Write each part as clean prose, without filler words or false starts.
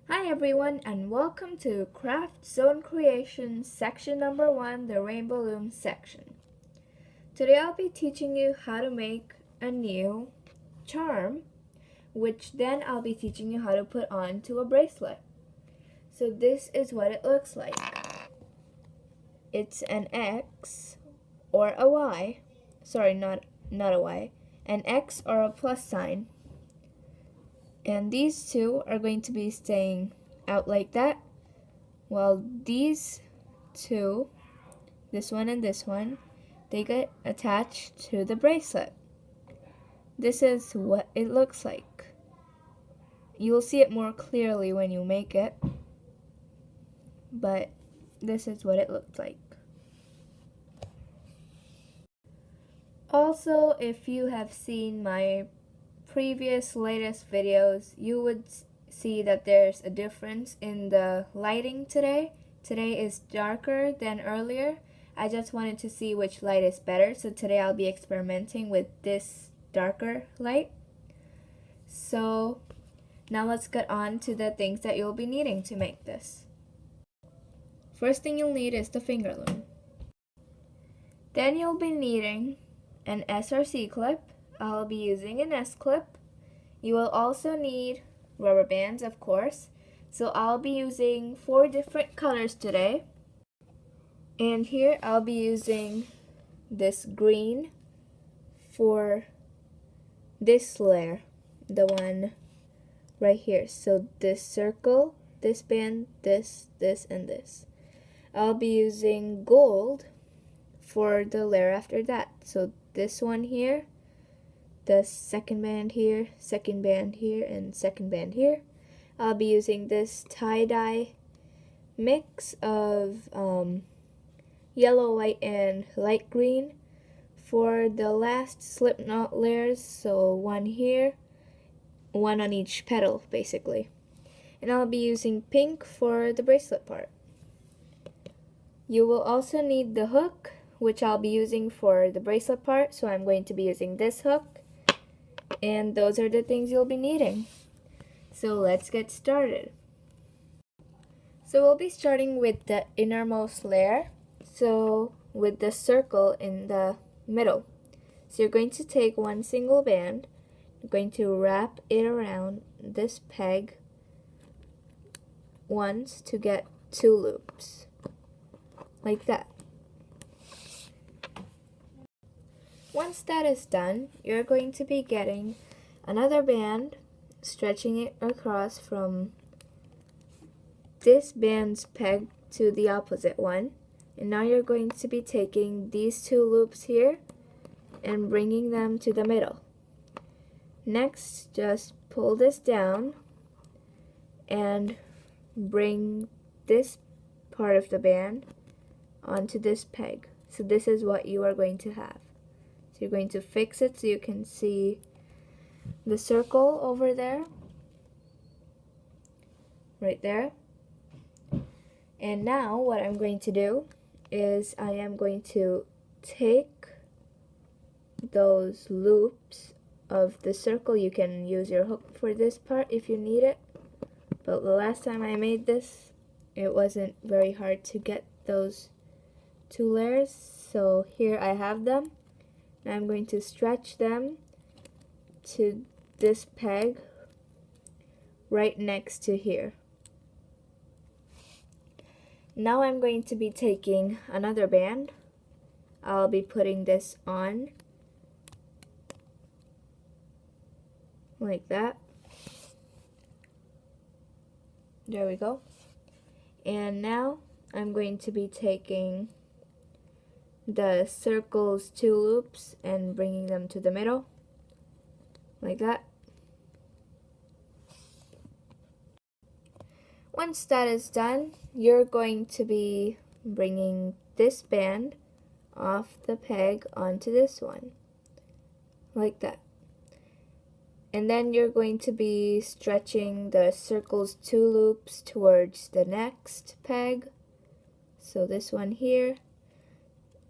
Hi everyone and welcome to Craft Zone Creation section number 1, the Rainbow Loom section. Today I'll be teaching you how to make a new charm, which then I'll be teaching you how to put onto a bracelet. So this is what it looks like. It's an X or a Y, sorry not a Y, an X or a plus sign. And these two are going to be staying out like that, while these two, this one and this one, they get attached to the bracelet. This is what it looks like. You'll see it more clearly when you make it, but this is what it looks like. Also, if you have seen my latest videos, you would see that there's a difference in the lighting today. Today is darker than earlier. I just wanted to see which light is better, so today I'll be experimenting with this darker light. So now let's get on to the things that you'll be needing to make this. First thing you'll need is the finger loom. Then you'll be needing an SRC clip. I'll be using an S clip. You will also need rubber bands, of course. So I'll be using 4 different colors today. And here I'll be using this green for this layer, the one right here. So this circle, this band, this, and this. I'll be using gold for the layer after that. So this one here, the second band here, and second band here. I'll be using this tie-dye mix of yellow, white, and light green for the last slip knot layers. So one here, one on each petal basically. And I'll be using pink for the bracelet part. You will also need the hook, which I'll be using for the bracelet part, so I'm going to be using this hook. And those are the things you'll be needing. So let's get started. So we'll be starting with the innermost layer, so with the circle in the middle. So you're going to take one single band, you're going to wrap it around this peg once to get 2 loops, like that. Once that is done, you're going to be getting another band, stretching it across from this band's peg to the opposite one. And now you're going to be taking these 2 loops here and bringing them to the middle. Next, just pull this down and bring this part of the band onto this peg. So this is what you are going to have. So you're going to fix it so you can see the circle over there, right there. And now what I'm going to do is I am going to take those loops of the circle. You can use your hook for this part if you need it, but the last time I made this, it wasn't very hard to get those 2 layers. So here I have them. I'm going to stretch them to this peg right next to here. Now I'm going to be taking another band. I'll be putting this on like that. There we go. And now I'm going to be taking the circle's 2 loops and bringing them to the middle, like that. Once that is done, you're going to be bringing this band off the peg onto this one, like that. And then you're going to be stretching the circle's 2 loops towards the next peg, so this one here.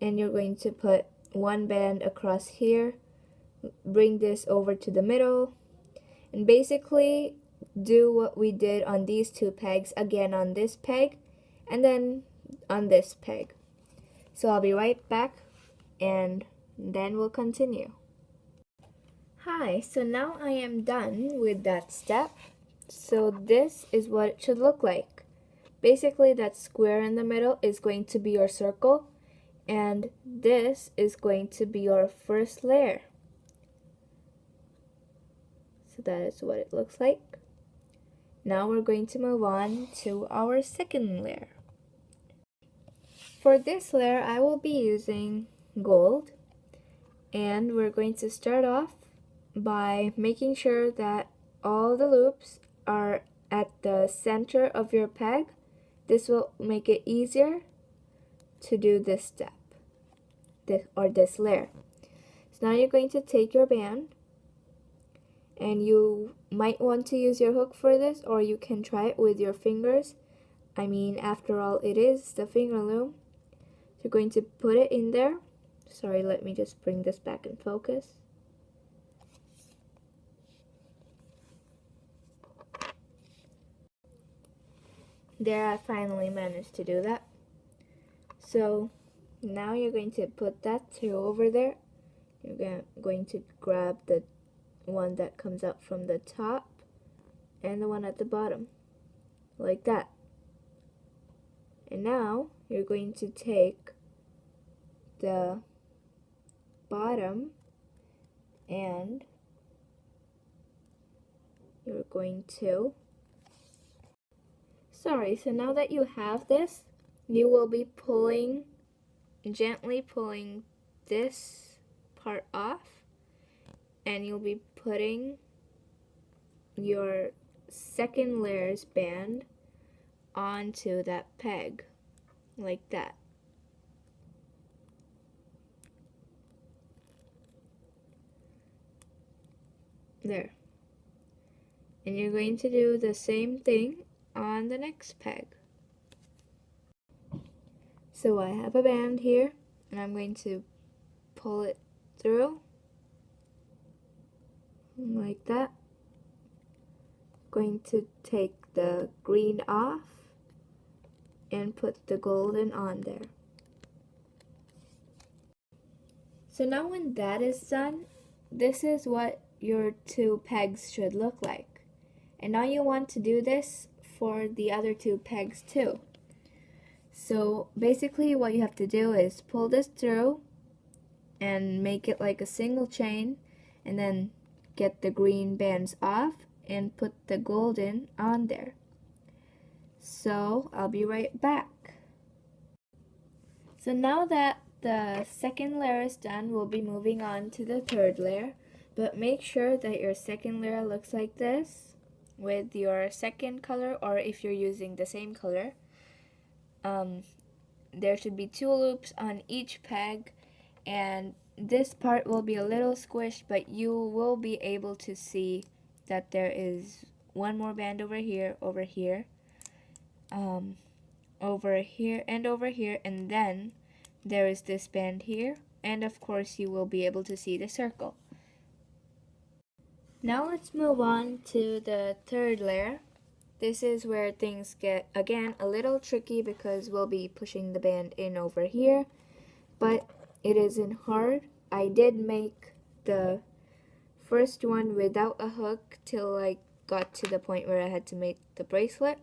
And you're going to put 1 band across here, bring this over to the middle, and basically do what we did on these two pegs again on this peg and then on this peg. So I'll be right back and then we'll continue. Hi, so now I am done with that step. So this is what it should look like. Basically, that square in the middle is going to be your circle, and this is going to be your first layer. So that is what it looks like. Now we're going to move on to our second layer. For this layer, I will be using gold, and we're going to start off by making sure that all the loops are at the center of your peg. This will make it easier to do this step, this layer. So now you're going to take your band, and you might want to use your hook for this, or you can try it with your fingers. I mean, after all, it is the finger loom. So you're going to put it in there. Sorry, let me just bring this back in focus. There, I finally managed to do that. So now you're going to put that through over there. You're going to grab the one that comes out from the top and the one at the bottom, like that. And now you're going to take the bottom and you're going to so now that you have this, you will be gently pulling this part off, and you'll be putting your second layer's band onto that peg, like that. There. And you're going to do the same thing on the next peg. So I have a band here, and I'm going to pull it through like that. Going to take the green off and put the golden on there. So now when that is done, this is what your two pegs should look like. And now you want to do this for the other two pegs too. So basically what you have to do is pull this through and make it like a single chain, and then get the green bands off and put the golden on there. So I'll be right back. So now that the second layer is done, we'll be moving on to the third layer, but make sure that your second layer looks like this with your second color, or if you're using the same color. There should be 2 loops on each peg, and this part will be a little squished, but you will be able to see that there is one more band over here, over here, and over here, and then there is this band here, and of course you will be able to see the circle. Now let's move on to the third layer. This is where things get, again, a little tricky because we'll be pushing the band in over here, but it isn't hard. I did make the first one without a hook till I got to the point where I had to make the bracelet.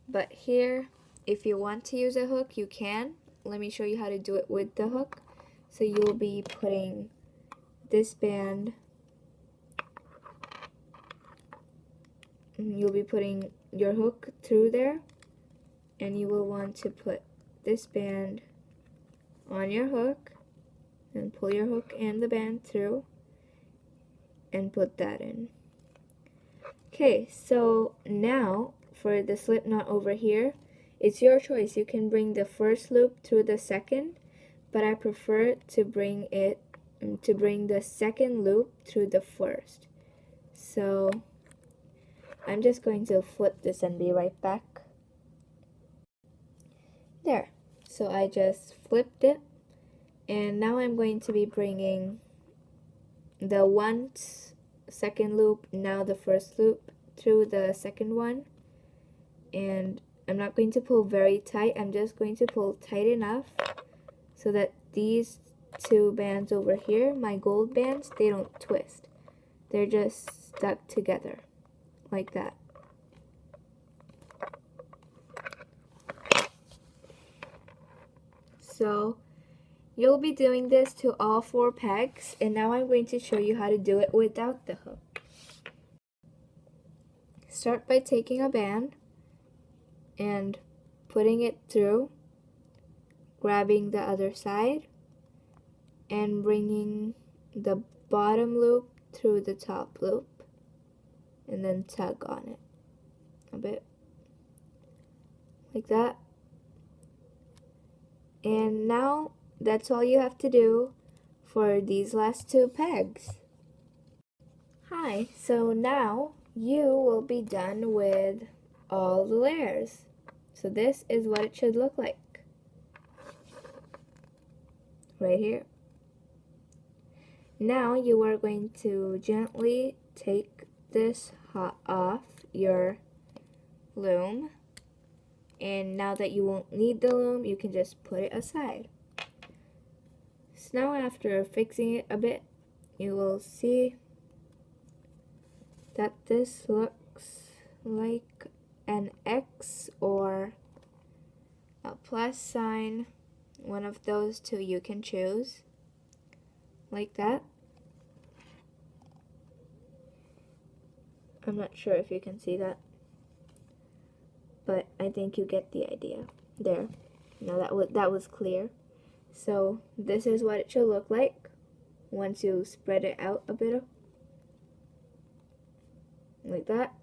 But here, if you want to use a hook, you can. Let me show you how to do it with the hook. So you'll be putting this band, you'll be putting your hook through there, and you will want to put this band on your hook and pull your hook and the band through and put that in. Okay, so now for the slip knot over here, it's your choice. You can bring the first loop through the second, but I prefer to bring the second loop through the first. So I'm just going to flip this and be right back. There. So I just flipped it, and now I'm going to be bringing the second loop, now the first loop, through the second one, and I'm not going to pull very tight. I'm just going to pull tight enough so that these two bands over here, my gold bands, they don't twist. They're just stuck together like that. So you'll be doing this to all 4 pegs, and now I'm going to show you how to do it without the hook. Start by taking a band and putting it through, grabbing the other side, and bringing the bottom loop through the top loop, and then tug on it a bit, like that. And now that's all you have to do for these last 2 pegs. Hi, so now you will be done with all the layers. So this is what it should look like. Right here. Now you are going to gently take this off your loom. And now that you won't need the loom, you can just put it aside. So now after fixing it a bit, you will see that this looks like an X or a plus sign. One of those two you can choose. Like that. I'm not sure if you can see that, but I think you get the idea. There. Now that was clear. So this is what it should look like once you spread it out a bit, like that.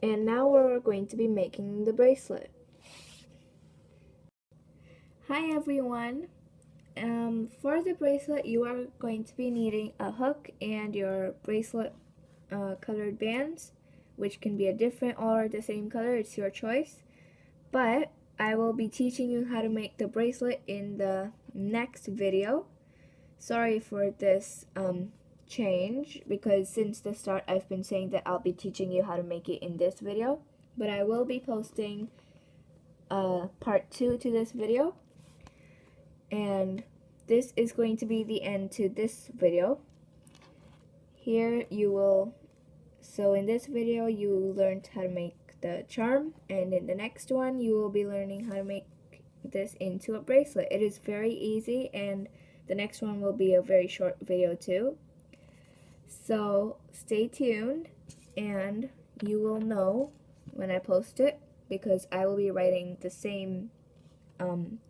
And now we're going to be making the bracelet. Hi everyone. For the bracelet, you are going to be needing a hook and your bracelet colored bands, which can be a different or the same color, it's your choice. But I will be teaching you how to make the bracelet in the next video. Sorry for this change, because since the start I've been saying that I'll be teaching you how to make it in this video, but I will be posting part 2 to this video, and this is going to be the end to this video. Here you will, so in this video you learned how to make the charm, and in the next one you will be learning how to make this into a bracelet. It is very easy, and the next one will be a very short video too. So stay tuned and you will know when I post it, because I will be writing the same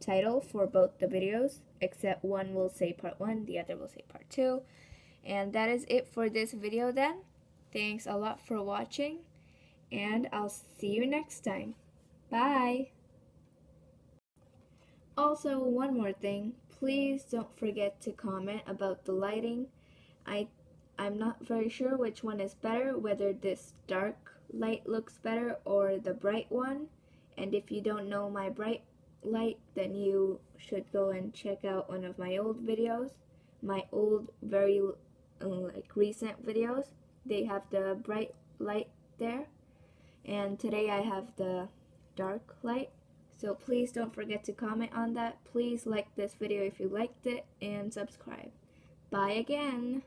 title for both the videos, except one will say part 1, the other will say part 2. And that is it for this video then. Thanks a lot for watching, and I'll see you next time. Bye! Also, one more thing, please don't forget to comment about the lighting. I'm not very sure which one is better, whether this dark light looks better or the bright one. And if you don't know my bright light, then you should go and check out one of my old videos, my old very recent videos. They have the bright light there, and today I have the dark light. So please don't forget to comment on that. Please like this video if you liked it, and subscribe. Bye again.